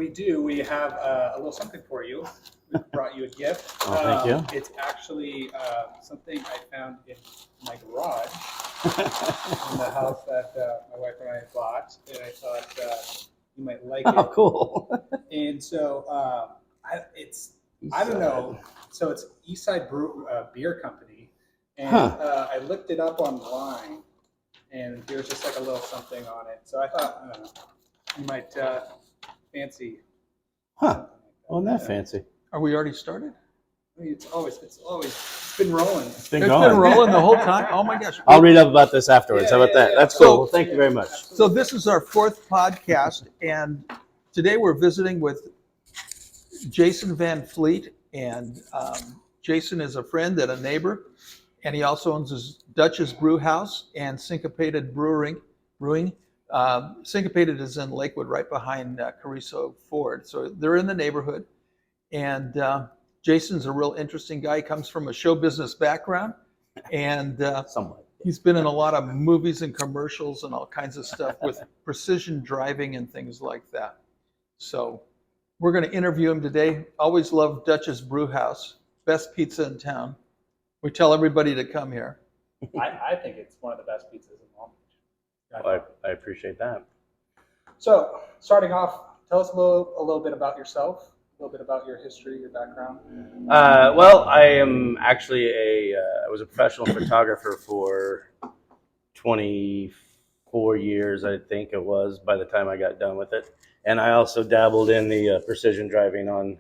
We do. We have a little something for you. We brought you a gift. Oh, thank you. It's actually something I found in my garage in the house that my wife and I bought, and I thought you might like it. Oh, cool. And so I don't know. So it's Eastside Beer Company, and I looked it up online, and there's just like a little something on it. So I thought you might fancy. Well, not fancy. Are we already started? I mean, it's been rolling. It's been It's going. been rolling the whole time. Oh my gosh. I'll read up about this afterwards. How about that? That's cool. Well, thank you very much. So this is our fourth podcast, and today we're visiting with Jason Van Fleet, and Jason is a friend and a neighbor, and he also owns his Dutch's Brewhouse and Syncopated Brewing. Syncopated is in Lakewood, right behind Carrizo Ford. So they're in the neighborhood, and Jason's a real interesting guy. He comes from a show business background, and Somewhat. he's been in a lot of movies and commercials and all kinds of stuff with precision driving and things like that. So we're going to interview him today. Always love Dutch's Brewhouse, best pizza in town. We tell everybody to come here. I think it's one of the best pizzas in Long Beach. Well, I appreciate that. So starting off, tell us a little bit about yourself, a little bit about your history, your background. Well, I am actually I was a professional photographer for 24 years, I think it was, by the time I got done with it. And I also dabbled in the precision driving on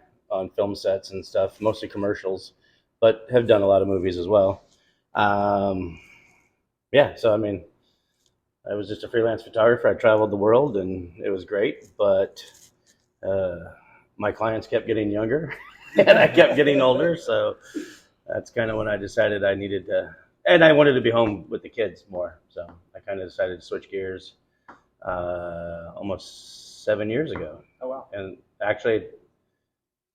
film sets and stuff, mostly commercials, but have done a lot of movies as well. Yeah, so I mean, I was just a freelance photographer. I traveled the world, and it was great, but my clients kept getting younger, and I kept getting older, so that's kind of when I decided I needed to, and I wanted to be home with the kids more, so I kind of decided to switch gears almost 7 years ago. Oh, wow. And actually,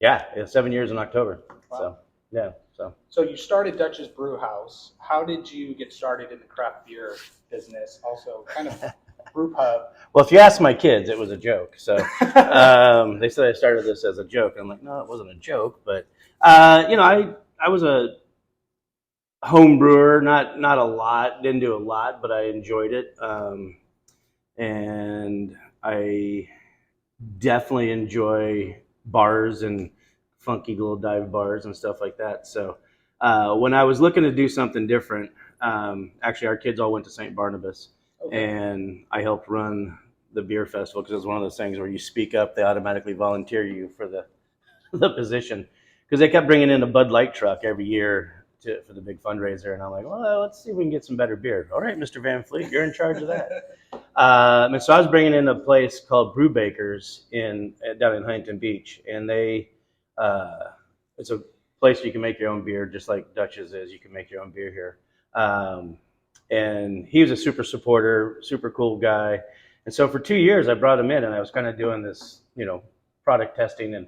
yeah, 7 years in October. Wow. So, yeah. So you started Dutch's Brewhouse. How did you get started in the craft beer business? Also, kind of brew pub. Well, if you ask my kids, it was a joke. So they said I started this as a joke. I'm like, no, it wasn't a joke. But, I was a home brewer, not a lot, didn't do a lot, but I enjoyed it. And I definitely enjoy bars and funky little dive bars and stuff like that. So when I was looking to do something different, actually our kids all went to St. Barnabas. Okay. And I helped run the beer festival because it was one of those things where you speak up, they automatically volunteer you for the position, because they kept bringing in a Bud Light truck every year for the big fundraiser. And I'm like, well, let's see if we can get some better beer. All right, Mr. Van Fleet, you're in charge of that. And so I was bringing in a place called Brew Bakers down in Huntington Beach, and it's a place you can make your own beer, just like Dutch's is. You can make your own beer here. And he was a super supporter, super cool guy. And so for 2 years, I brought him in, and I was kind of doing this, product testing and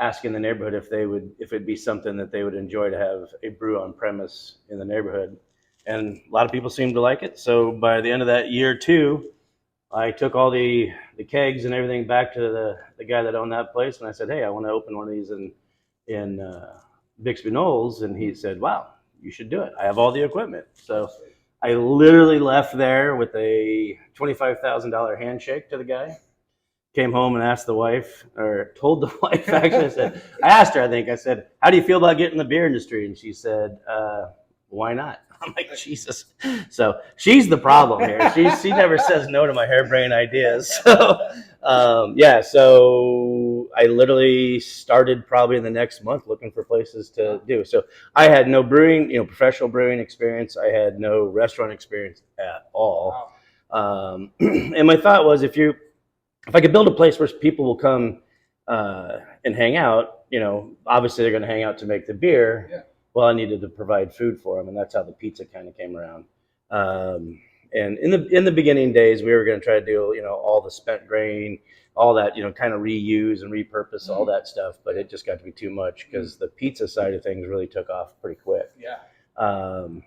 asking the neighborhood if it'd be something that they would enjoy to have a brew on premise in the neighborhood. And a lot of people seemed to like it. So by the end of that year too, I took all the kegs and everything back to the guy that owned that place, and I said, hey, I want to open one of these in Bixby Knolls. And he said, wow, you should do it. I have all the equipment. So I literally left there with a $25,000 handshake to the guy. Came home and asked the wife, or told the wife, actually, I asked her, I said, how do you feel about getting in the beer industry? And she said, why not? I'm like, Jesus. So she's the problem here. She never says no to my harebrained ideas. So, so I literally started probably in the next month looking for places to do. So I had no brewing, professional brewing experience. I had no restaurant experience at all. Wow. And my thought was, if I could build a place where people will come and hang out, obviously they're going to hang out to make the beer. Yeah. Well, I needed to provide food for them, and that's how the pizza kind of came around. And in the beginning days, we were going to try to do, all the spent grain, all that, kind of reuse and repurpose all that stuff, but it just got to be too much because the pizza side of things really took off pretty quick. Yeah.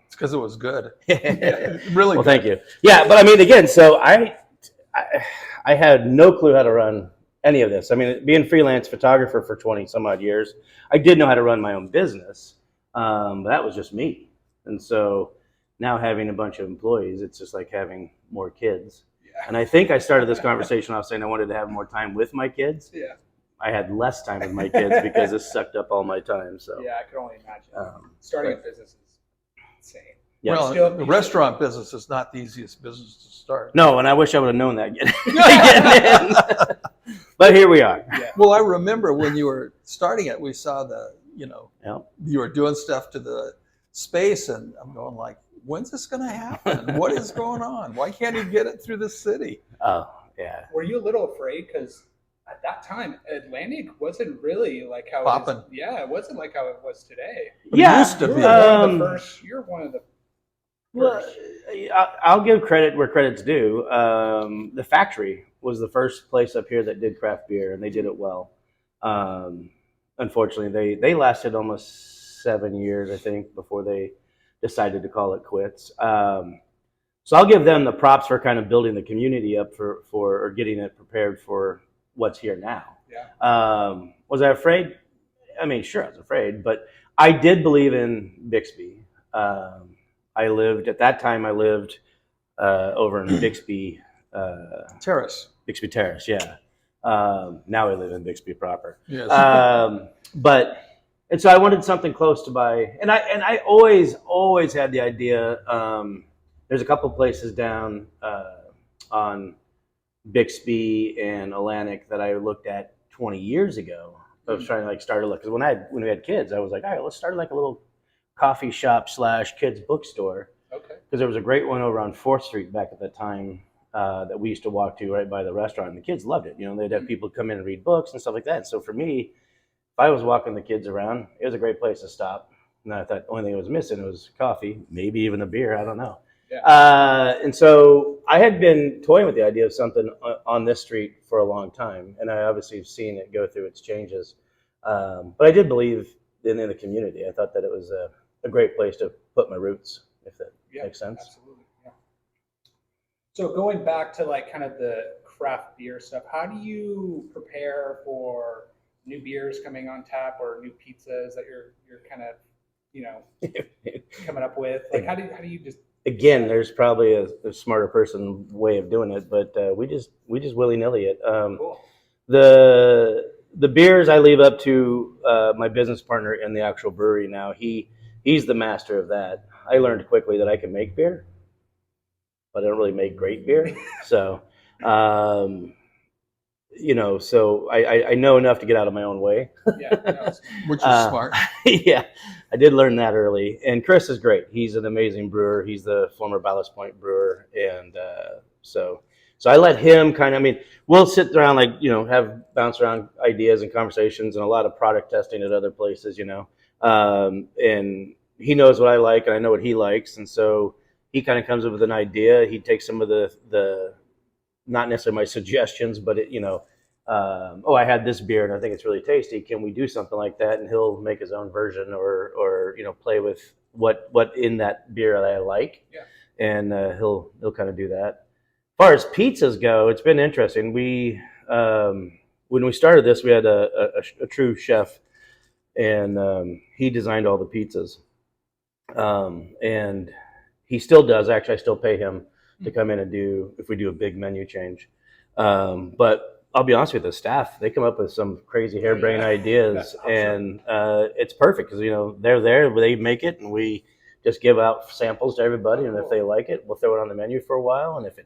It's because it was good. Really well, good. Thank you. Yeah, but I mean, again, so I had no clue how to run any of this. I mean, being freelance photographer for 20 some odd years, I did know how to run my own business. But that was just me. And so now having a bunch of employees, it's just like having more kids. Yeah. And I think I started this conversation off saying I wanted to have more time with my kids. Yeah. I had less time with my kids because this sucked up all my time. So Yeah, I could only imagine. Starting a business is insane. yeah. Well, the restaurant business is not the easiest business to start. No, and I wish I would have known that getting in. But here we are. Yeah. Well, I remember when you were starting it, we saw Yeah. you were doing stuff to the space, and I'm going like, when's this going to happen? What is going on? Why can't he get it through the city? Oh, yeah. Were you a little afraid? Because at that time, Atlantic wasn't really like how Poppin'. it is. Yeah, it wasn't like how it was today. But it used to You be. were one of the first. You're one of the Well, first. I'll give credit where credit's due. The factory was the first place up here that did craft beer, and they did it well. Unfortunately, they lasted almost 7 years, I think, before they decided to call it quits. So I'll give them the props for kind of building the community up for or getting it prepared for what's here now. Yeah. Was I afraid? I mean, sure, I was afraid, but I did believe in Bixby. I lived over in Bixby Terrace. Bixby Terrace, yeah. Now I live in Bixby proper. Yes. And so I wanted something close to my, and I always had the idea. There's a couple places down on Bixby and Atlantic that I looked at 20 years ago. I was trying to like start a look, because when we had kids, I was like, all right, let's start like a little coffee shop / kids bookstore. Okay. Because there was a great one over on 4th Street back at the time that we used to walk to right by the restaurant, and the kids loved it. You know, they'd have people come in and read books and stuff like that. And so for me, if I was walking the kids around, it was a great place to stop. And I thought the only thing I was missing was coffee, maybe even a beer. I don't know. Yeah. And so I had been toying with the idea of something on this street for a long time, and I obviously have seen it go through its changes. But I did believe in the community. I thought that it was a great place to put my roots, if that makes sense. Absolutely. Yeah. So going back to like kind of the craft beer stuff, how do you prepare for new beers coming on tap or new pizzas that you're kind of, coming up with? Like how do you just Again, there's probably a smarter person way of doing it, but we just willy-nilly it. cool. The beers I leave up to my business partner in the actual brewery now. He's the master of that. I learned quickly that I can make beer, but I don't really make great beer. So, so I know enough to get out of my own way. Yeah, Which is smart. Yeah, I did learn that early. And Chris is great. He's an amazing brewer. He's the former Ballast Point brewer. And so I let him we'll sit around, have bounce around ideas and conversations and a lot of product testing at other places, and he knows what I like and I know what he likes. And so he kind of comes up with an idea. He takes some of the not necessarily my suggestions, but I had this beer and I think it's really tasty. Can we do something like that? And he'll make his own version or play with what in that beer that I like. Yeah. And he'll kind of do that. As far as pizzas go, it's been interesting. We when we started this, we had a true chef, and he designed all the pizzas. And he still does. Actually, I still pay him to come in and if we do a big menu change. But I'll be honest with you, the staff, they come up with some crazy harebrained ideas, and it's perfect because they're there, they make it, and we just give out samples to everybody, and if they like it, we'll throw it on the menu for a while, and if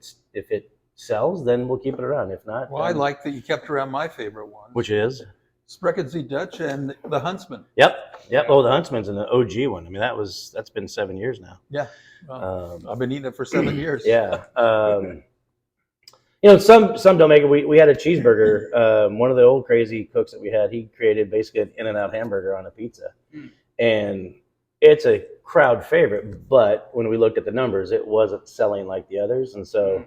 it sells, then we'll keep it around. If not, Well, I like that you kept around my favorite one. which is Sprechen Dutch and the Huntsman. Yep. Oh, the Huntsman's and the OG one. I mean, that's been 7 years now. Yeah. Well, I've been eating it for 7 years. Yeah. Some don't make it. We had a cheeseburger. One of the old crazy cooks that we had, he created basically an In-N-Out hamburger on a pizza. And it's a crowd favorite, but when we looked at the numbers, it wasn't selling like the others. And so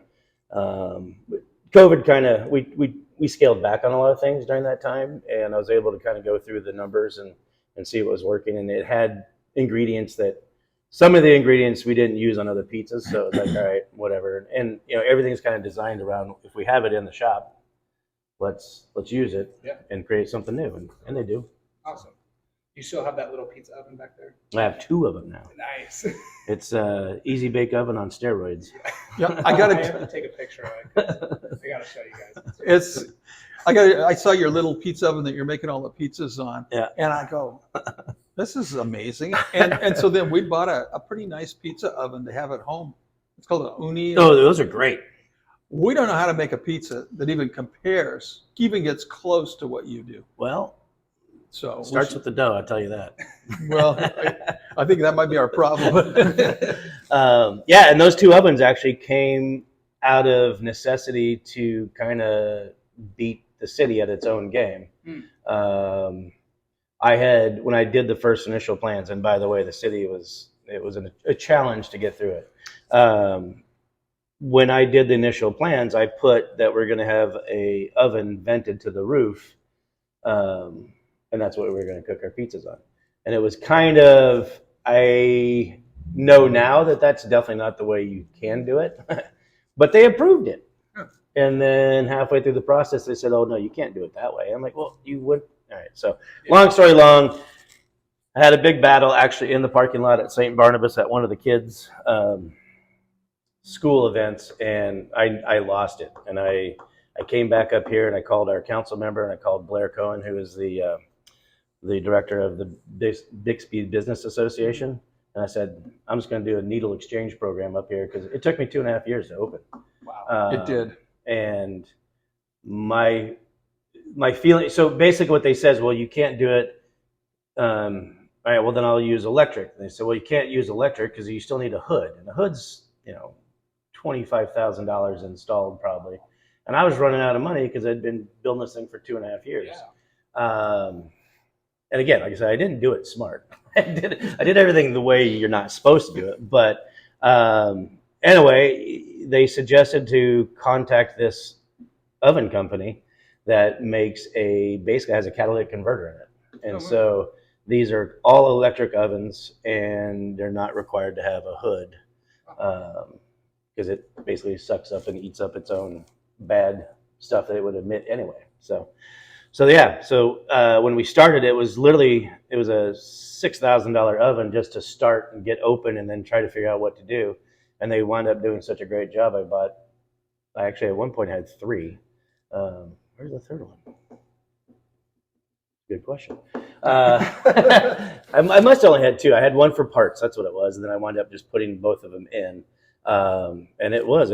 COVID kind of, we scaled back on a lot of things during that time, and I was able to kind of go through the numbers and see what was working. And it had ingredients that, some of the ingredients we didn't use on other pizzas, so it was like, all right, whatever. And everything's kind of designed around, if we have it in the shop, let's use it Yeah. and create something new, and they do. Awesome. You still have that little pizza oven back there? I have 2 of them now. Nice. It's easy bake oven on steroids. Yeah, I have to take a picture of it. 'Cause I got to show you guys. I saw your little pizza oven that you're making all the pizzas on. Yeah. And I go, this is amazing. And so then we bought a pretty nice pizza oven to have at home. It's called an Uni. Oh, those are great. We don't know how to make a pizza that even gets close to what you do. Well, So it starts with the dough, I'll tell you that. Well, I think that might be our problem. Yeah, and those 2 ovens actually came out of necessity to kind of beat the city at its own game. When I did the first initial plans, and by the way, the city was a challenge to get through it. When I did the initial plans, I put that we're going to have a oven vented to the roof, and that's what we were going to cook our pizzas on. And it was kind of, I know now that that's definitely not the way you can do it, but they approved it. And then halfway through the process, they said, "Oh no, you can't do it that way." I'm like, "Well, you would." All right. So, long story long, I had a big battle actually in the parking lot at St. Barnabas at one of the kids' school events, and I lost it. And I came back up here and I called our council member and I called Blair Cohen, who is the director of the Bixby Business Association. And I said, I'm just going to do a needle exchange program up here because it took me 2.5 years to open. Wow. It did. And my feeling, so basically what they said is, well, you can't do it. All right, well, then I'll use electric. And they said, well, you can't use electric because you still need a hood. And the hood's, $25,000 installed probably. And I was running out of money because I'd been building this thing for 2.5 years. Yeah. And again, like I said, I didn't do it smart. I did everything the way you're not supposed to do it. But anyway, they suggested to contact this oven company that basically has a catalytic converter in it. And so these are all electric ovens, and they're not required to have a hood because it basically sucks up and eats up its own bad stuff that it would emit anyway. So when we started, it was a $6,000 oven just to start and get open and then try to figure out what to do. And they wound up doing such a great job. I actually at one point had 3. Where's the third one? Good question. I must have only had 2. I had one for parts. That's what it was. And then I wound up just putting both of them in. And it was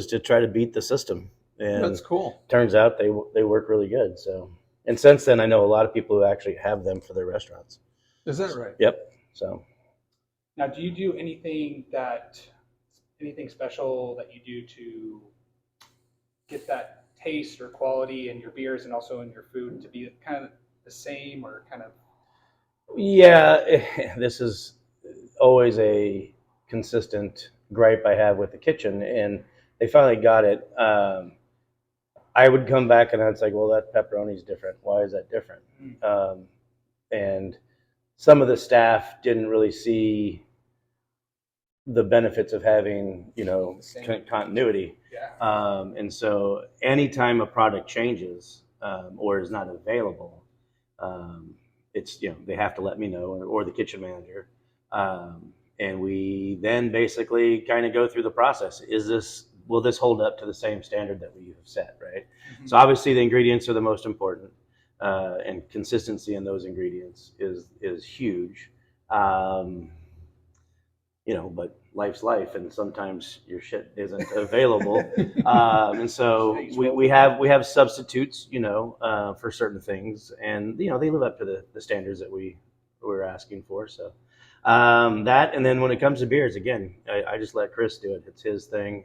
to try to beat the system. And That's cool. Turns out they work really good. So, and since then, I know a lot of people who actually have them for their restaurants. Is that right? Yep. So. Now, do you do anything special that you do to get that taste or quality in your beers and also in your food to be kind of the same or kind of? Yeah, this is always a consistent gripe I have with the kitchen, and they finally got it. I would come back and I'd say, well, that pepperoni's different. Why is that different? And some of the staff didn't really see the benefits of having, continuity. Yeah. And so anytime a product changes or is not available, it's, they have to let me know or the kitchen manager. And we then basically kind of go through the process. Will this hold up to the same standard that we have set, right? Mm-hmm. So obviously the ingredients are the most important, and consistency in those ingredients is huge. But life's life, and sometimes your shit isn't available. And so we have substitutes, for certain things, and they live up to the standards that we're asking for. So that, and then when it comes to beers, again, I just let Chris do it. It's his thing.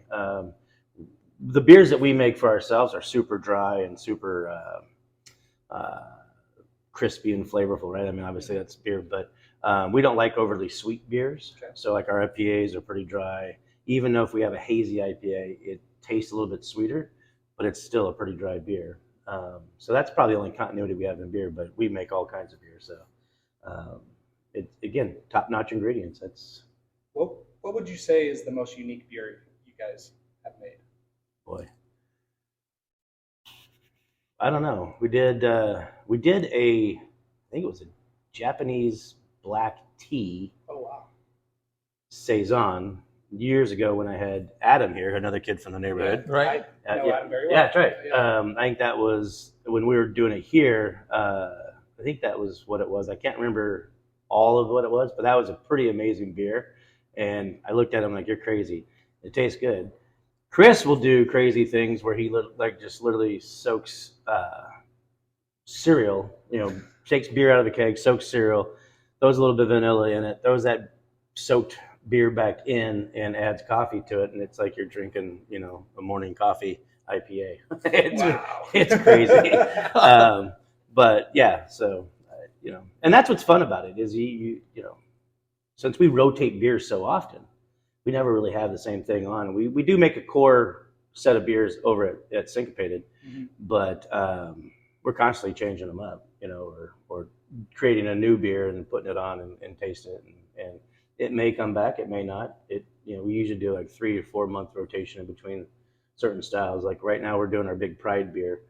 The beers that we make for ourselves are super dry and super crispy and flavorful, right? I mean, obviously that's beer, but we don't like overly sweet beers. Okay. So like our IPAs are pretty dry. Even though if we have a hazy IPA, it tastes a little bit sweeter, but it's still a pretty dry beer. So that's probably the only continuity we have in beer, but we make all kinds of beer. So again, top-notch ingredients. That's what would you say is the most unique beer you guys have made? Boy. I don't know. We did I think it was a Japanese black tea Oh wow. saison years ago when I had Adam here, another kid from the neighborhood. Right. I know Yeah, Adam very well. yeah, that's right. Yeah. I think that was when we were doing it here. I think that was what it was. I can't remember all of what it was, but that was a pretty amazing beer. And I looked at him like, "You're crazy. It tastes good." Chris will do crazy things where he just literally soaks cereal, takes beer out of the keg, soaks cereal, throws a little bit of vanilla in it, throws that soaked beer back in, and adds coffee to it, and it's like you're drinking, a morning coffee IPA. Wow. It's crazy. But yeah, so and that's what's fun about it is since we rotate beers so often, we never really have the same thing on. We do make a core set of beers over at Syncopated, Mhm. but we're constantly changing them up, or creating a new beer and putting it on and tasting it, and it may come back, it may not. We usually do like 3 to 4 month rotation in between certain styles. Like right now, we're doing our big Pride beer.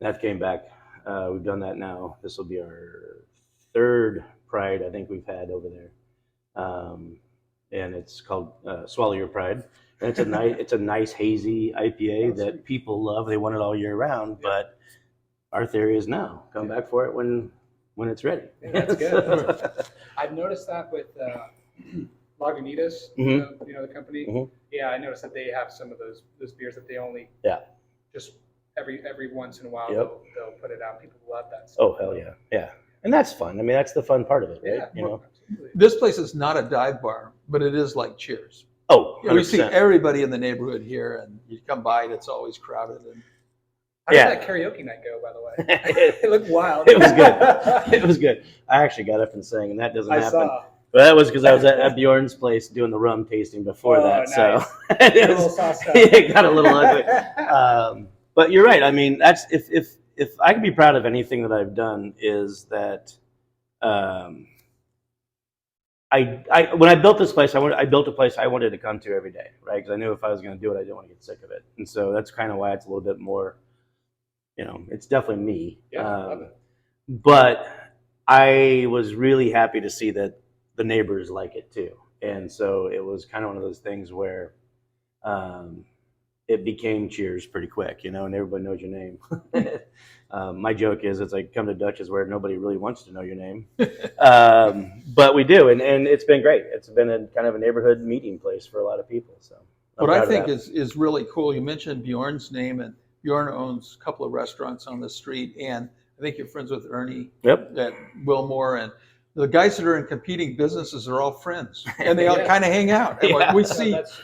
That came back. We've done that now. This will be our third Pride I think we've had over there, and it's called Swallow Your Pride. And it's a nice hazy IPA that people love. They want it all year round, but our theory is no. Come back for it when it's ready. Yeah, that's good. I've noticed that with Lagunitas, Mhm. the company. Mhm. Yeah, I noticed that they have some of those beers that they only just every once in a while Yep. they'll put it out. People love that stuff. Oh hell yeah, yeah. And that's fun. I mean, that's the fun part of it, right? Yeah, absolutely. This place is not a dive bar, but it is like Cheers. Oh, We see 100%. everybody in the neighborhood here, and you come by and it's always crowded. And How did Yeah. that karaoke night go, by the way? It looked wild. It was good. It was good. I actually got up and sang, and that doesn't I happen. saw. But that was because I was at Bjorn's place doing the rum tasting before that. Nice. So A it little was, sauce up. it got a little ugly. But you're right. I mean, that's if I can be proud of anything that I've done is that when I built this place, I built a place I wanted to come to every day, right? Because I knew if I was going to do it, I didn't want to get sick of it, and so that's kind of why it's a little bit more. It's definitely me. Yeah, I love it. But I was really happy to see that the neighbors like it too, and so it was kind of one of those things where it became Cheers pretty quick, and everybody knows your name. My joke is it's like come to Dutch's where nobody really wants to know your name, but we do, and it's been great. It's been a kind of a neighborhood meeting place for a lot of people. So what I think is really cool, you mentioned Bjorn's name, and Bjorn owns a couple of restaurants on the street, and I think you're friends with Ernie at Wilmore, and the guys that are in competing businesses are all friends, and they all kind of hang out. And Yeah. we see that's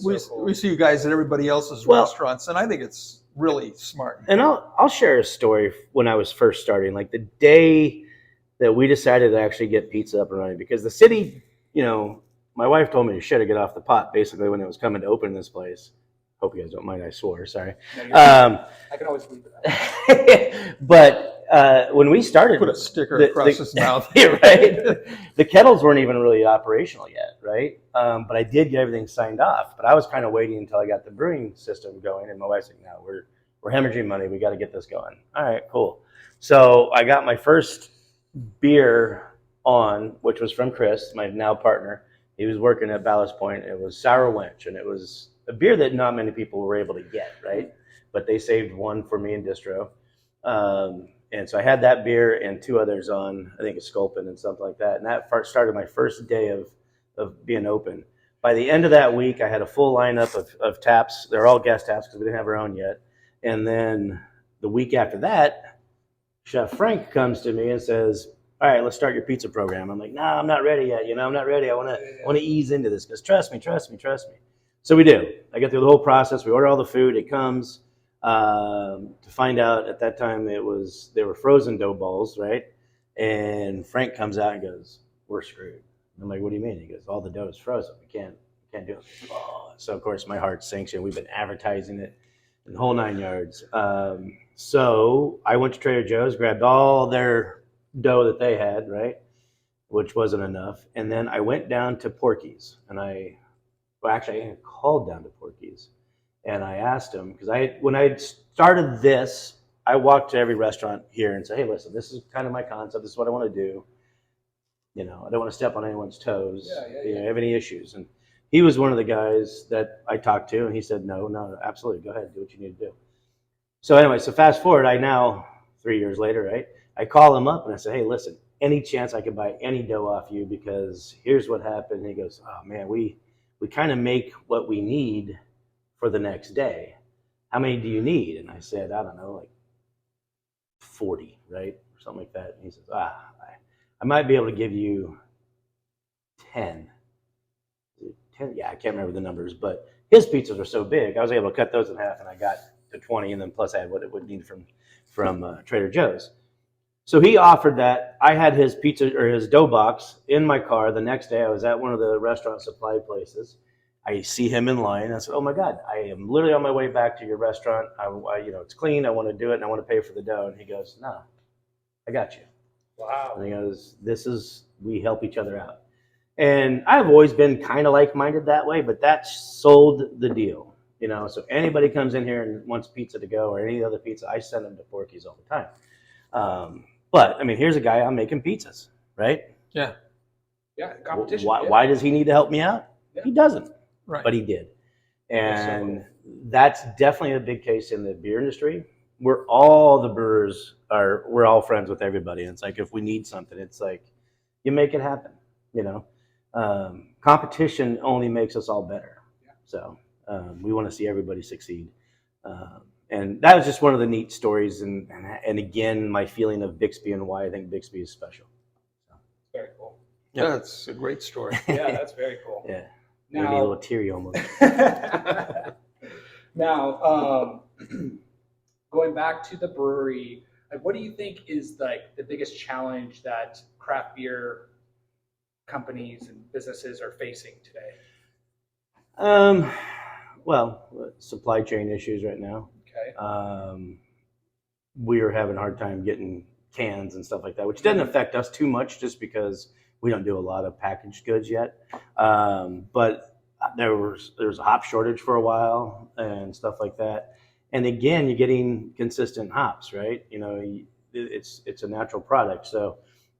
so cool. we see you guys at everybody else's restaurants, and I think it's really smart. And I'll share a story when I was first starting, like the day that we decided to actually get pizza up and running, because the city, my wife told me to shut it, get off the pot, basically when it was coming to open this place. Hope you guys don't mind. I swore. Sorry. No, I can always believe that. But when we started, Put a sticker across his mouth. Right? The kettles weren't even really operational yet, right? But I did get everything signed off. But I was kind of waiting until I got the brewing system going, and my wife's like, "No, we're hemorrhaging money. We got to get this going." All right, cool. So I got my first beer on, which was from Chris, my now partner. He was working at Ballast Point. It was Sour Wench, and it was a beer that not many people were able to get, right? But they saved one for me and Distro. And so I had that beer and 2 others on, I think a Sculpin and something like that. And that started my first day of being open. By the end of that week, I had a full lineup of taps. They're all guest taps because we didn't have our own yet. And then the week after that, Chef Frank comes to me and says, "All right, let's start your pizza program." I'm like, "No, I'm not ready yet. I'm not ready. I want to ease into this because trust me. So we do. I get through the whole process. We order all the food. It comes. To find out at that time they were frozen dough balls, right? And Frank comes out and goes, "We're screwed." I'm like, "What do you mean?" He goes, "All the dough is frozen. We can't do it." Oh. So of course my heart sinks, and we've been advertising it in the whole 9 yards. So I went to Trader Joe's, grabbed all their dough that they had, right, which wasn't enough, and then I went down to Porky's, and I called down to Porky's. And I asked him, because when I started this, I walk to every restaurant here and say, hey, listen, this is kind of my concept. This is what I want to do. I don't want to step on anyone's toes. You have any issues? And he was one of the guys that I talked to, and he said, no, absolutely, go ahead, do what you need to do. So anyway, so fast forward, I now 3 years later, right? I call him up and I say, hey, listen, any chance I could buy any dough off you, because here's what happened. And he goes, oh man, we kind of make what we need for the next day. How many do you need? And I said, I don't know, like 40, right? Or something like that. And he says, I might be able to give you 10. 10, yeah, I can't remember the numbers, but his pizzas are so big, I was able to cut those in half, and I got to 20, and then plus I had what it would need from Trader Joe's. So he offered that. I had his pizza or his dough box in my car. The next day, I was at one of the restaurant supply places. I see him in line. I said, "Oh my God, I am literally on my way back to your restaurant. It's clean. I want to do it, and I want to pay for the dough." And he goes, "No, I got you." Wow. And he goes, we help each other out. And I've always been kind of like-minded that way, but that sold the deal. So anybody comes in here and wants pizza to go or any other pizza, I send them to Porky's all the time. But I mean, here's a guy, I'm making pizzas, right? Yeah. Yeah. Competition. Why does he need to help me out? Yeah. He doesn't, right? But he did. And that's definitely a big case in the beer industry, where all the brewers we're all friends with everybody. And it's like, if we need something, it's like, you make it happen, competition only makes us all better. Yeah. So we want to see everybody succeed. And that was just one of the neat stories. And again, my feeling of Bixby and why I think Bixby is special. So. Very cool. Yeah, that's a great story. Yeah, that's very cool. Yeah. Maybe a little teary almost. Now, going back to the brewery, what do you think is like the biggest challenge that craft beer companies and businesses are facing today? Well, supply chain issues right now. Okay. We are having a hard time getting cans and stuff like that, which doesn't affect us too much just because we don't do a lot of packaged goods yet. But there was a hop shortage for a while and stuff like that. And again, you're getting consistent hops, right? It's a natural product. So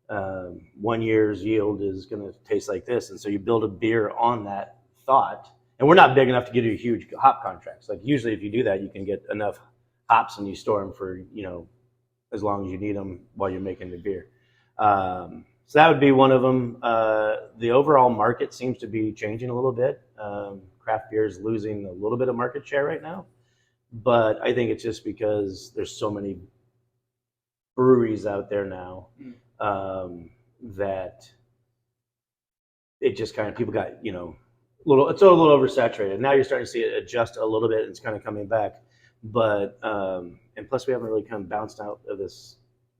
1 year's yield is going to taste like this. And so you build a beer on that thought. And we're not big enough to give you huge hop contracts. Like usually if you do that, you can get enough hops and you store them for, as long as you need them while you're making the beer. So that would be one of them. The overall market seems to be changing a little bit. Craft beer is losing a little bit of market share right now. But I think it's just because there's so many breweries out there now that it just kind of, people got, it's a little oversaturated. Now you're starting to see it adjust a little bit and it's kind of coming back. But, and plus we haven't really kind of bounced out of this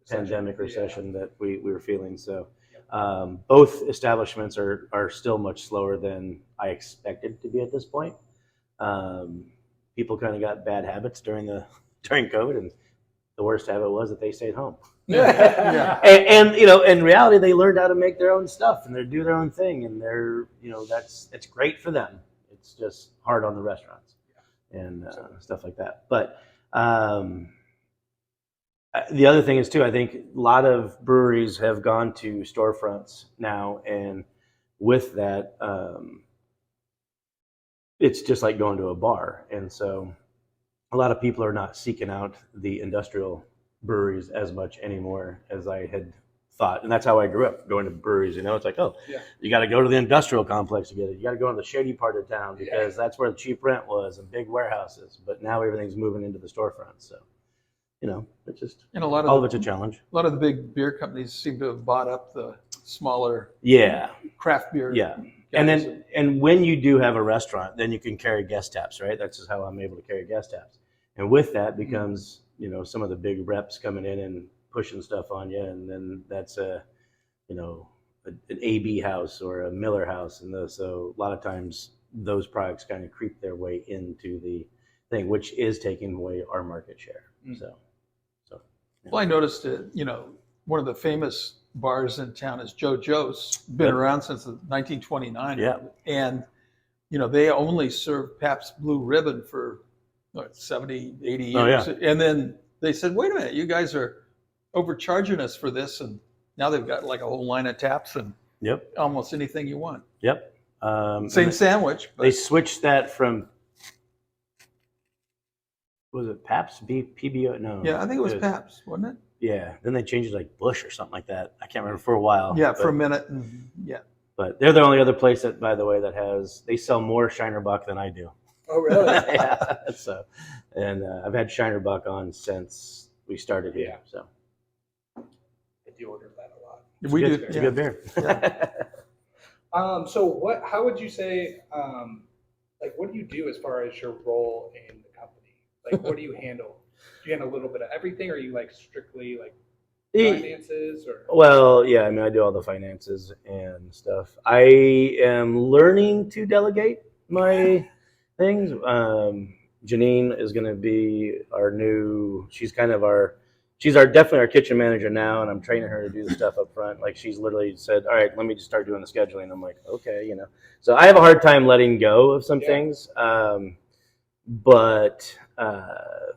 pandemic recession that we were feeling. So both establishments are still much slower than I expected to be at this point. People kind of got bad habits during COVID, and the worst habit was that they stayed home. Yeah. And in reality, they learned how to make their own stuff and they do their own thing, and it's great for them. It's just hard on the restaurants and stuff like that. But the other thing is too, I think a lot of breweries have gone to storefronts now, and with that, it's just like going to a bar. And so a lot of people are not seeking out the industrial breweries as much anymore as I had thought. And that's how I grew up, going to breweries. It's like, you got to go to the industrial complex to get it. You got to go to the shady part of town because that's where the cheap rent was and big warehouses. But now everything's moving into the storefronts. So, it's just, and all of it's a challenge. A lot of the big beer companies seem to have bought up the smaller craft beer. Yeah. And when you do have a restaurant, then you can carry guest taps, right? That's just how I'm able to carry guest taps. And with that becomes, some of the big reps coming in and pushing stuff on you. And then that's an AB house or a Miller house. And so a lot of times those products kind of creep their way into the thing, which is taking away our market share. So. Well, I noticed that, one of the famous bars in town is Joe Joe's. Been around since 1929. Yeah. And, they only serve Pabst Blue Ribbon for 70, 80 years. Oh, yeah. And then they said, wait a minute, you guys are overcharging us for this. And now they've got like a whole line of taps and Yep. almost anything you want. Yep. Same sandwich. They But switched that from, was it Pabst? PBO? No. yeah, I think it was Pabst, wasn't it? Yeah. Then they changed it like Bush or something like that. I can't remember for a while. Yeah, for a minute. Yeah. But they're the only other place that, by the way, that has, they sell more Shinerbach than I do. Oh, really? Yeah. So, and I've had Shinerbach on since we started here. Yeah. So I do order that a lot. We do. It's a good beer. So how would you say, like, what do you do as far as your role in the company? Like, what do you handle? Do you handle a little bit of everything, or are you like strictly like finances or? Well, yeah, I mean, I do all the finances and stuff. I am learning to delegate my things. Janine is going to be she's definitely our kitchen manager now, and I'm training her to do the stuff up front. Like, she's literally said, all right, let me just start doing the scheduling. I'm like, okay, So I have a hard time letting go of some things. But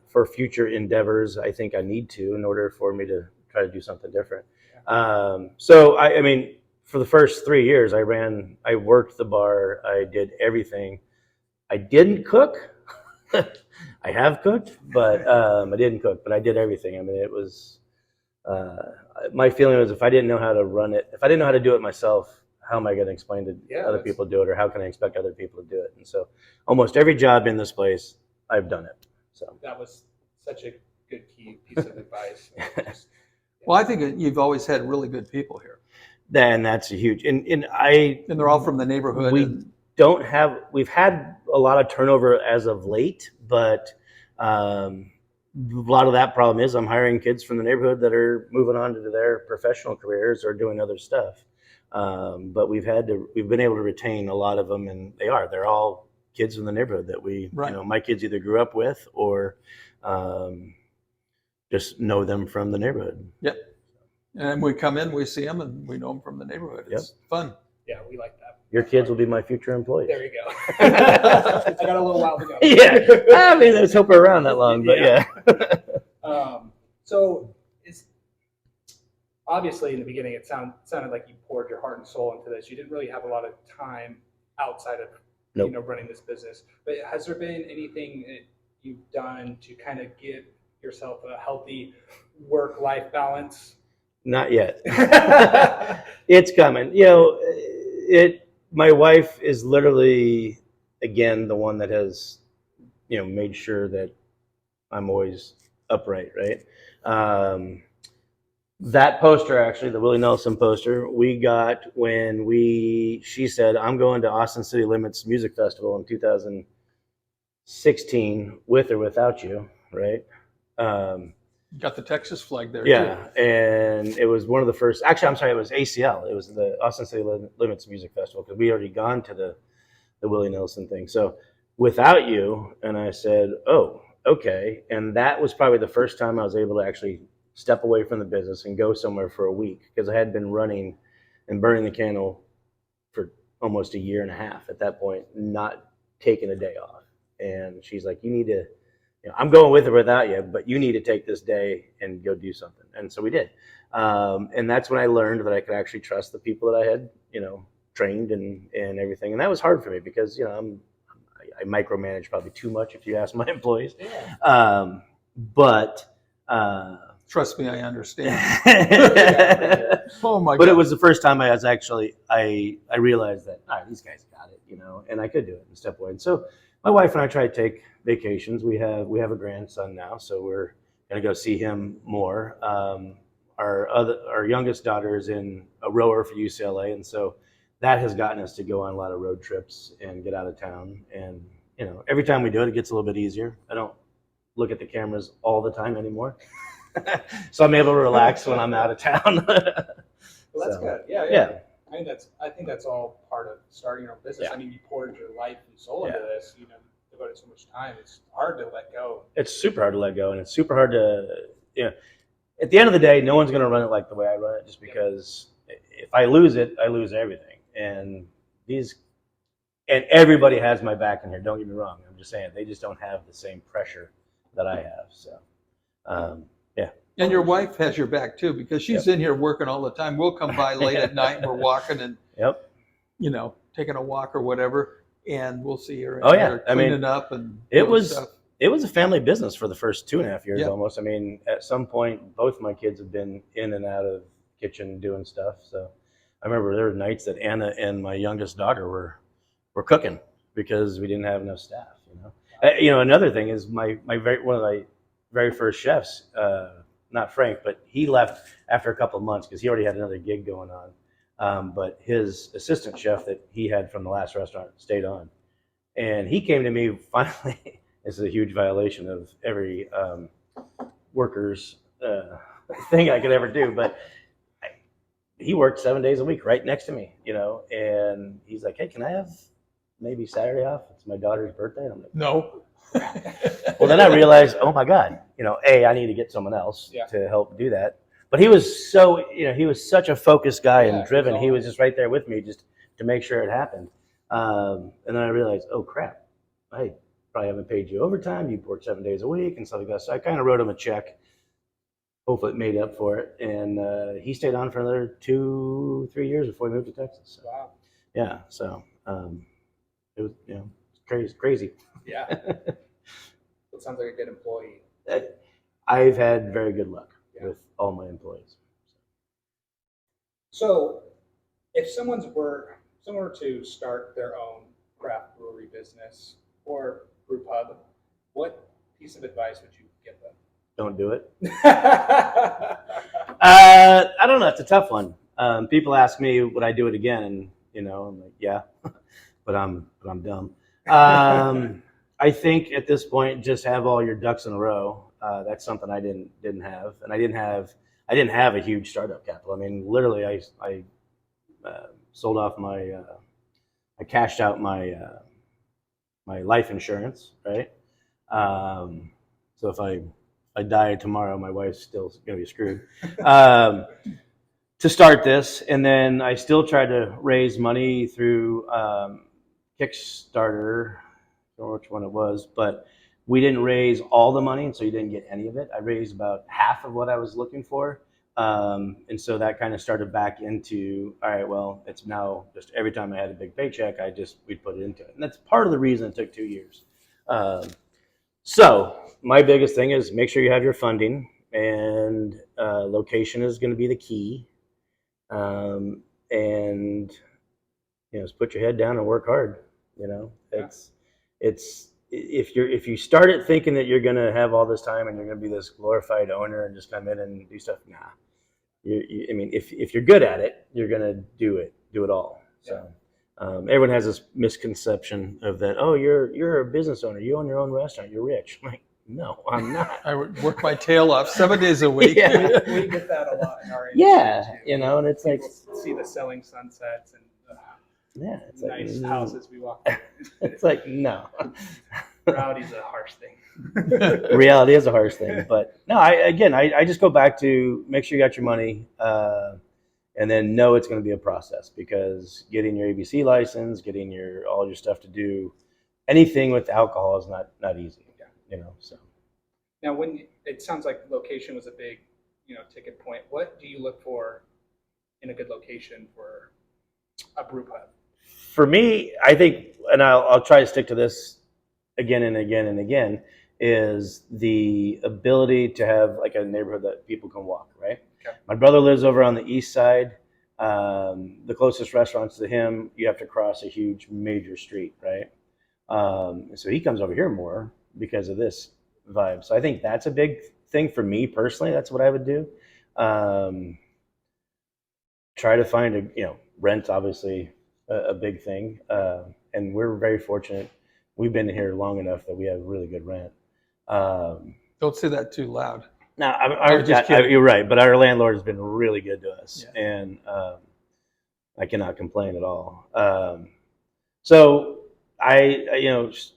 for future endeavors, I think I need to in order for me to try to do something different. So I mean, for the first 3 years, I worked the bar. I did everything. I didn't cook. I have cooked, but I didn't cook, but I did everything. I mean, it was, my feeling was if I didn't know how to run it, if I didn't know how to do it myself, how am I going to explain to other people to do it, or how can I expect other people to do it? And so almost every job in this place, I've done it. So that was such a good key piece of advice. Well, I think you've always had really good people here. Then that's a huge, and they're all from the neighborhood. We've had a lot of turnover as of late, but a lot of that problem is I'm hiring kids from the neighborhood that are moving on to their professional careers or doing other stuff. But we've been able to retain a lot of them, and they're all kids from the neighborhood that my kids either grew up with or just know them from the neighborhood. Yep. And we come in, we see them, and we know them from the neighborhood. It's fun. Yeah, we like that. Your kids will be my future employees. There you go. I got a little while to go. Yeah. I mean, let's hope we're around that long, but yeah. So it's obviously in the beginning, it sounded like you poured your heart and soul into this. You didn't really have a lot of time outside of running this business. But has there been anything that you've done to kind of give yourself a healthy work-life balance? Not yet. It's coming. My wife is literally, again, the one that has, made sure that I'm always upright, right? That poster, actually, the Willie Nelson poster, we got when she said, I'm going to Austin City Limits Music Festival in 2016, with or without you, right? Got the Texas flag there, too. too. And it was one of the first, actually, I'm sorry, it was ACL. It was the Austin City Limits Music Festival, because we already gone to the Willie Nelson thing. So without you, and I said, oh, okay. And that was probably the first time I was able to actually step away from the business and go somewhere for a week, because I had been running and burning the candle for almost a year and a half at that point, not taking a day off. And she's like, you need to, I'm going with or without you, but you need to take this day and go do something. And so we did. And that's when I learned that I could actually trust the people that I had, trained and everything. And that was hard for me because, I micromanage probably too much if you ask my employees. Yeah. But trust me, I understand. Oh my God. But it was the first time I realized that, all right, these guys got it, and I could do it and step away. And so my wife and I try to take vacations. We have a grandson now, so we're going to go see him more. Our youngest daughter is in a rower for UCLA, and so that has gotten us to go on a lot of road trips and get out of town. And every time we do it, it gets a little bit easier. I don't look at the cameras all the time anymore, so I'm able to relax when I'm out of town. Well, that's good. Yeah. I think that's all part of starting your own business. Yeah. I mean, you poured your life and soul into this. Devoted so much time. It's hard to let go. It's super hard to let go, and it's super hard to, at the end of the day, no one's going to run it like the way I run it, just because if I lose it, I lose everything. And everybody has my back in here. Don't get me wrong. I'm just saying they just don't have the same pressure that I have. So Yeah. And your wife has your back too, because she's in here working all the time. We'll come by late at night and we're walking and, Yep. taking a walk or whatever. And we'll see her in Oh, yeah. there I mean, cleaning up and It doing was stuff. it was a family business for the first 2.5 years Yeah. almost. I mean, at some point, both my kids have been in and out of the kitchen doing stuff. So I remember there were nights that Anna and my youngest daughter were cooking because we didn't have enough staff. Another thing is one of my very first chefs, not Frank, but he left after a couple of months because he already had another gig going on. But his assistant chef that he had from the last restaurant stayed on. And he came to me finally. This is a huge violation of every worker's thing I could ever do. But he worked 7 days a week right next to me, and he's like, hey, can I have maybe Saturday off? It's my daughter's birthday. And I'm like, No. well, then I realized, oh my God, I need to get someone else to help do that. But he was he was such a focused guy and driven. He was just right there with me just to make sure it happened. And then I realized, oh crap, I probably haven't paid you overtime. You worked 7 days a week and stuff like that. So I kind of wrote him a check. Hopefully it made up for it. And he stayed on for another 2-3 years before he moved to Texas. So, Wow. yeah. So it was, crazy. Yeah. It sounds like a good employee. I've had very good luck with all my employees. So if someone were to start their own craft brewery business or brew pub, what piece of advice would you give them? Don't do it. I don't know. It's a tough one. People ask me, would I do it again? And, I'm like, yeah, but I'm dumb. I think at this point, just have all your ducks in a row. That's something I didn't have. And I didn't have a huge startup capital. I mean, literally I sold off I cashed out my life insurance, right? So if I die tomorrow, my wife's still going to be screwed. To start this, and then I still tried to raise money through Kickstarter, I don't know which one it was, but we didn't raise all the money, and so you didn't get any of it. I raised about half of what I was looking for. And so that kind of started back into, all right, well, it's now just every time I had a big paycheck, we'd put it into it. And that's part of the reason it took 2 years. So my biggest thing is make sure you have your funding, and location is going to be the key. And just put your head down and work hard. It's if you start it thinking that you're going to have all this time and you're going to be this glorified owner and just come in and do stuff, nah. I mean, if you're good at it, you're going to do it all. So everyone has this misconception of that. Oh, you're a business owner. You own your own restaurant. You're rich. I'm like, no, I'm not. I would work my tail off 7 days a week. We get that a lot in our industry. Yeah, too. and it's People like see the selling sunsets and it's nice like, houses we walk through. It's like, no. Rowdy's a harsh thing. Reality is a harsh thing, but no. I just go back to make sure you got your money, and then know it's going to be a process, because getting your ABC license, getting all your stuff to do anything with alcohol is not easy. So Now, it sounds like location was a big, ticket point. What do you look for in a good location for a brew pub? for me, I think, and I'll try to stick to this again and again and again, is the ability to have like a neighborhood that people can walk, right? Okay. My brother lives over on the east side. The closest restaurants to him, you have to cross a huge major street, right? So he comes over here more because of this vibe. So I think that's a big thing for me personally. That's what I would do. Try to find rent, obviously a big thing. And we're very fortunate. We've been here long enough that we have really good rent. Don't say that too loud. Now, You're right, but our landlord has been really good to us, and I cannot complain at all. So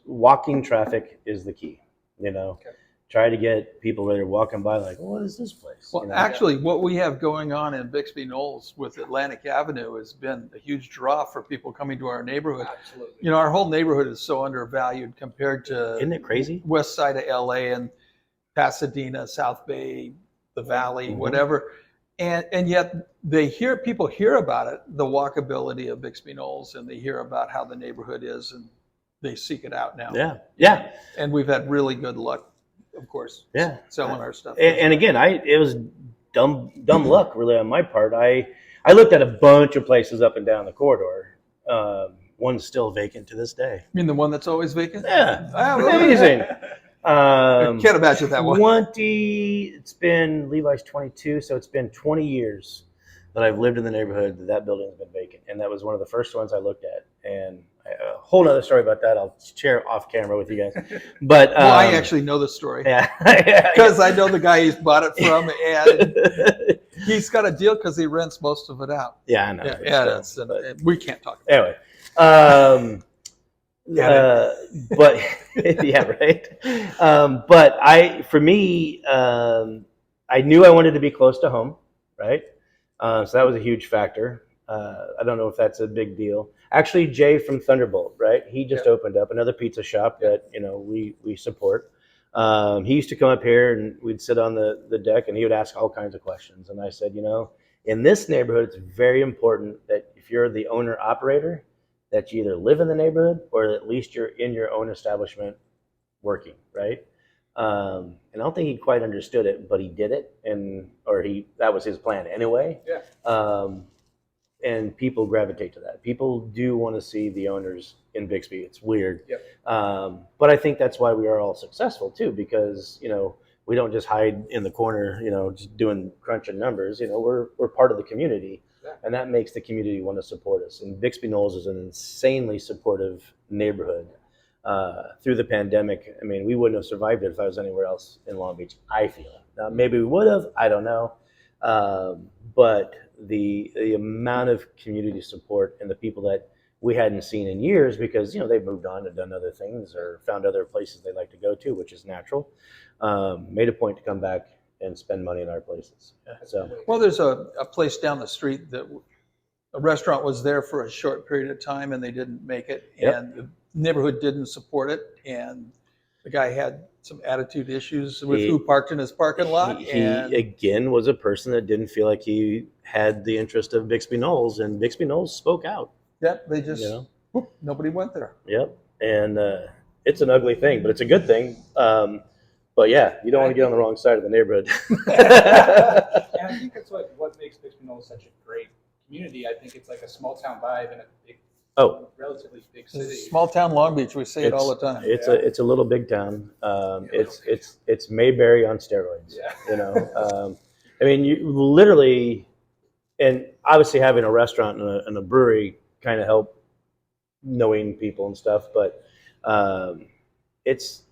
walking traffic is the key. Okay. Try to get people where they're walking by, like, what is this place? Well, actually, what we have going on in Bixby Knolls with Atlantic Avenue has been a huge draw for people coming to our neighborhood. Absolutely. Our whole neighborhood is so undervalued compared to Isn't it crazy? west side of LA, and Pasadena, South Bay, the Valley, whatever. And yet people hear about it, the walkability of Bixby Knolls, and they hear about how the neighborhood is, and they seek it out now. Yeah. And we've had really good luck, of course, selling our stuff. And again, it was dumb luck really on my part. I looked at a bunch of places up and down the corridor. One's still vacant to this day. You mean the one that's always vacant? Yeah, Oh, amazing. I can't imagine that one. It's been Levi's 22, so it's been 20 years that I've lived in the neighborhood that building's been vacant, and that was one of the first ones I looked at. And a whole other story about that I'll share off camera with you guys. But well, I actually know the story. Yeah, because I know the guy he's bought it from, and he's got a deal because he rents most of it out. Yeah, I know. But we can't talk about anyway. But yeah, right. But I knew I wanted to be close to home, right? So that was a huge factor. I don't know if that's a big deal. Actually, Jay from Thunderbolt, right? He just opened up another pizza shop that we support. He used to come up here and we'd sit on the deck and he would ask all kinds of questions. And I said, in this neighborhood, it's very important that if you're the owner operator, that you either live in the neighborhood or at least you're in your own establishment working, right? And I don't think he quite understood it, but he did it, that was his plan anyway. Yeah. And people gravitate to that. People do want to see the owners in Bixby. It's weird. Yep. But I think that's why we are all successful too, because we don't just hide in the corner, just doing crunching numbers. We're part of the community. Yeah. And that makes the community want to support us. And Bixby Knolls is an insanely supportive neighborhood. Through the pandemic, I mean, we wouldn't have survived it if I was anywhere else in Long Beach, I feel. Now, maybe we would have, I don't know. But the amount of community support and the people that we hadn't seen in years because, they've moved on and done other things or found other places they like to go to, which is natural, made a point to come back and spend money in our places. So, well, there's a place down the street that a restaurant was there for a short period of time and they didn't make it. Yep. And the neighborhood didn't support it. And the guy had some attitude issues with who parked in his parking lot. He again was a person that didn't feel like he had the interest of Bixby Knolls, and Bixby Knolls spoke out. Yep, they just, nobody went there. Yep, and it's an ugly thing, but it's a good thing. But yeah, you don't want to get on the wrong side of the neighborhood. And I think that's what makes Bixby Knolls such a great community. I think it's like a small town vibe in a big, relatively big city. Small town Long Beach, we say it all the time. It's a little big town. It's Mayberry on steroids. Yeah. I mean, you literally, and obviously having a restaurant and a brewery kind of help knowing people and stuff, but it's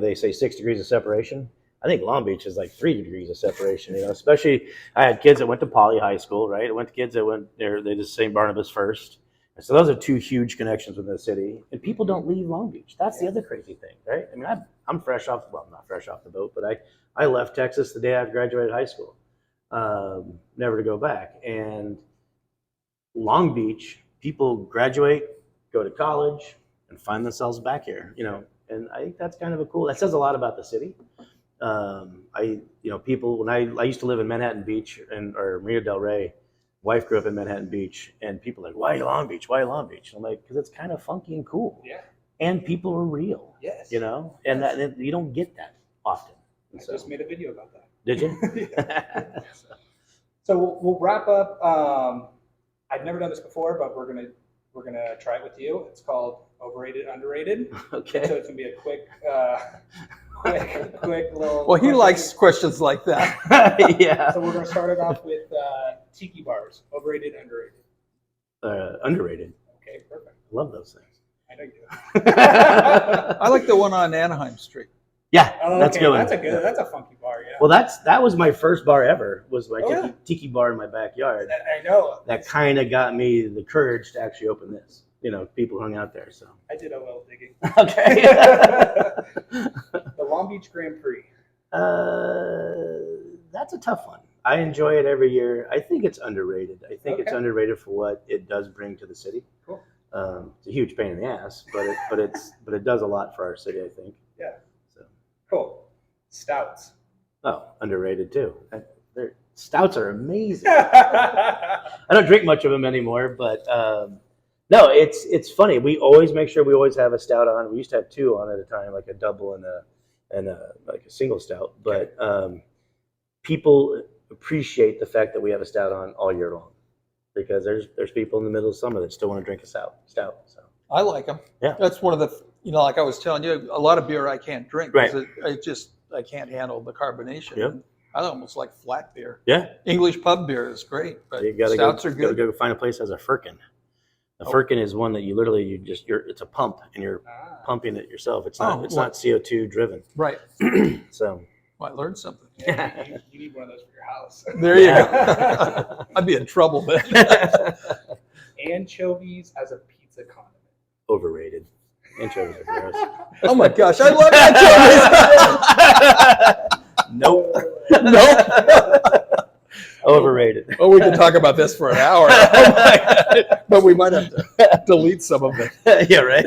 they say 6 degrees of separation. I think Long Beach is like 3 degrees of separation. Especially I had kids that went to Poly High School, right? I went to kids that went there. They did St. Barnabas first. So those are two huge connections within the city, and people don't leave Long Beach. That's the other crazy thing, right? I mean, I'm not fresh off the boat, but I left Texas the day I graduated high school, never to go back. And Long Beach, people graduate, go to college, and find themselves back here, And I think that's kind of that says a lot about the city. People, when I used to live in Manhattan Beach or Marina Del Rey. Wife grew up in Manhattan Beach, and people are like, why Long Beach? Why Long Beach? I'm like, because it's kind of funky and cool. Yeah. And people are real. Yes. And that you don't get that often. I just made a video about that. Did you? So we'll wrap up. I've never done this before, but we're gonna try it with you. It's called Overrated, Underrated. Okay. So it's gonna be a quick little. Well, he likes questions like that. Yeah. So we're gonna start it off with tiki bars. Overrated, underrated. Underrated. Okay, perfect. Love those things. I know you do. I like the one on Anaheim Street. Yeah, that's okay. good. That's a funky bar. Yeah. Well, that was my first bar ever. Was my tiki bar in my backyard. I know. That kind of got me the courage to actually open this. People hung out there. So I did a little digging. Okay. The Long Beach Grand Prix. That's a tough one. I enjoy it every year. I think it's underrated. I think it's underrated for what it does bring to the city. Cool. It's a huge pain in the ass, but it does a lot for our city, I think. Yeah. So cool. Stouts. Oh, underrated too. Stouts are amazing. I don't drink much of them anymore, but no, it's funny. We always make sure we always have a stout on. We used to have 2 on at a time, like a double and a like a single stout. But people appreciate the fact that we have a stout on all year long, because there's people in the middle of summer that still want to drink a stout. So I like them. Yeah. That's one of the, like I was telling you, a lot of beer I can't drink. Right. Because I can't handle the carbonation. Yep. I almost like flat beer. yeah, English pub beer is great, but you gotta stouts are Gotta good. go find a place that has a firkin. A firkin is one that it's a pump and you're pumping it yourself. It's not not CO2 driven. Right. So Well, I learned something. Yeah, you need one of those for your house. There you go. I'd be in trouble then. Anchovies as a pizza condiment. overrated. Anchovies are gross. Oh my gosh, I love anchovies. Nope. Nope. Overrated. Oh, we could talk about this for an hour. Oh my God. But we might have to delete some of it. Yeah, right.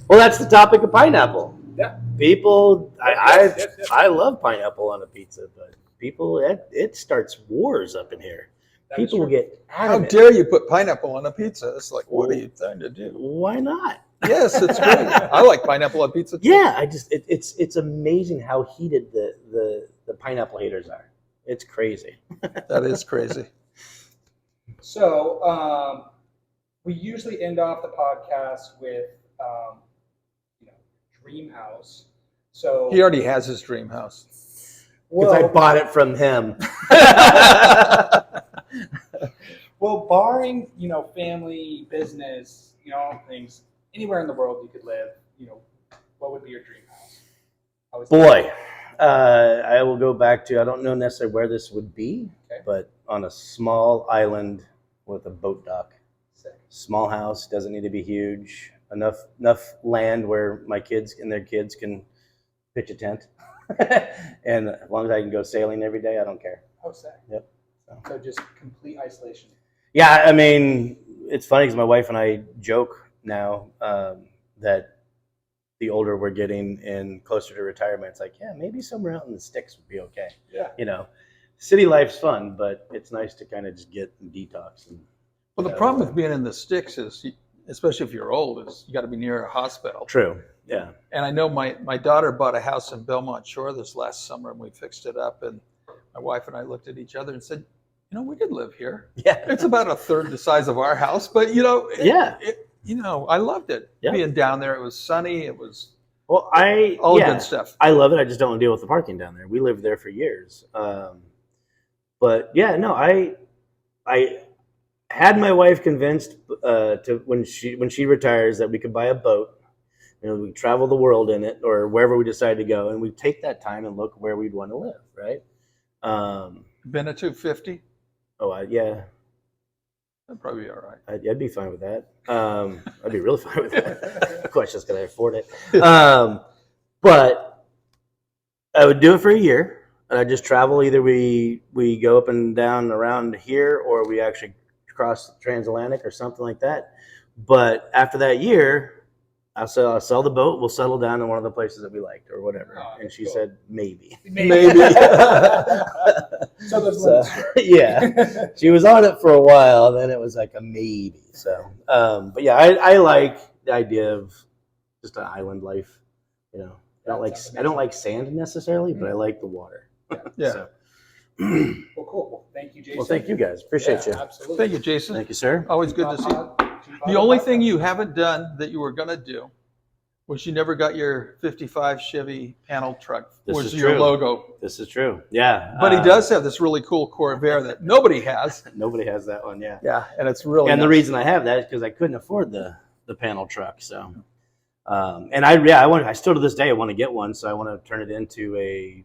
Well, that's the topic of pineapple. Yeah. People, Yes. I love pineapple on a pizza, but people, it starts wars up in here. That is People will true. get How adamant. dare you put pineapple on a pizza? It's like, what are you trying to do? Why not? Yes, it's great. I like pineapple on pizza too. Yeah, it's amazing how heated the pineapple haters are. It's crazy. That is crazy. So we usually end off the podcast with dream house. So He already has his dream house. Because I bought it from him. Well, barring family, business, things, anywhere in the world you could live, what would be your dream house? Boy, I will go back to, I don't know necessarily where this would be, Okay. but on a small island with a boat dock. Sick. Small house, doesn't need to be huge. Enough land where my kids and their kids can pitch a tent. And as long as I can go sailing every day, I don't care. Oh, sick. Yep. So just complete isolation. Yeah, I mean, it's funny because my wife and I joke now that the older we're getting and closer to retirement, it's like, yeah, maybe somewhere out in the sticks would be okay. Yeah. City life's fun, but it's nice to kind of just get and detox. Well, the problem with being in the sticks is, especially if you're old, is you got to be near a hospital. True. Yeah. And I know my daughter bought a house in Belmont Shore this last summer, and we fixed it up. And my wife and I looked at each other and said, we could live here. Yeah. It's about a third the size of our house, but Yeah. I loved it. Yeah. Being down there, it was sunny. It was Well, all good stuff. I love it. I just don't want to deal with the parking down there. We lived there for years. But yeah, no, I had my wife convinced to when she retires that we could buy a boat. We travel the world in it or wherever we decide to go, and we take that time and look where we'd want to live. Right. Been a 250? Yeah. That'd probably be all right. I'd be fine with that. I'd be really fine with that. The question is, can I afford it? But I would do it for a year, and I just travel. Either we go up and down around here, or we actually cross the transatlantic or something like that. But after that year, I'll sell the boat. We'll settle down in one of the places that we liked or whatever. Oh, and she cool. said, maybe. Maybe. So there's limits. Yeah. She was on it for a while, then it was like a maybe. So, but yeah, I like the idea of just an island life. I don't like sand necessarily, but I like the water. Yeah. So. Well, cool. Well, thank you, Jason. Well, thank you guys. Appreciate you. Absolutely. Thank you, Jason. Thank you, sir. Always good to see you. The only thing you haven't done that you were going to do was you never got your 55 Chevy panel truck, This was is your true. logo. This is true. Yeah. But he does have this really cool Corvair that nobody has. Nobody has that one. Yeah. Yeah, and it's really And the nice. reason I have that is because I couldn't afford the panel truck. So, and I still to this day I want to get one. So I want to turn it into a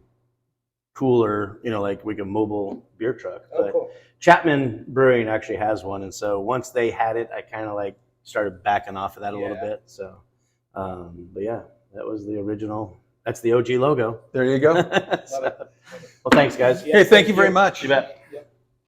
cooler, like a mobile beer truck. Oh, But cool. Chapman Brewing actually has one, and so once they had it, I kind of started backing off of that a little Yeah. bit. So, but yeah, that was the original. That's the OG logo. There you go. Love it. Well, thanks, guys. Yeah. Hey, thank you very much. You bet.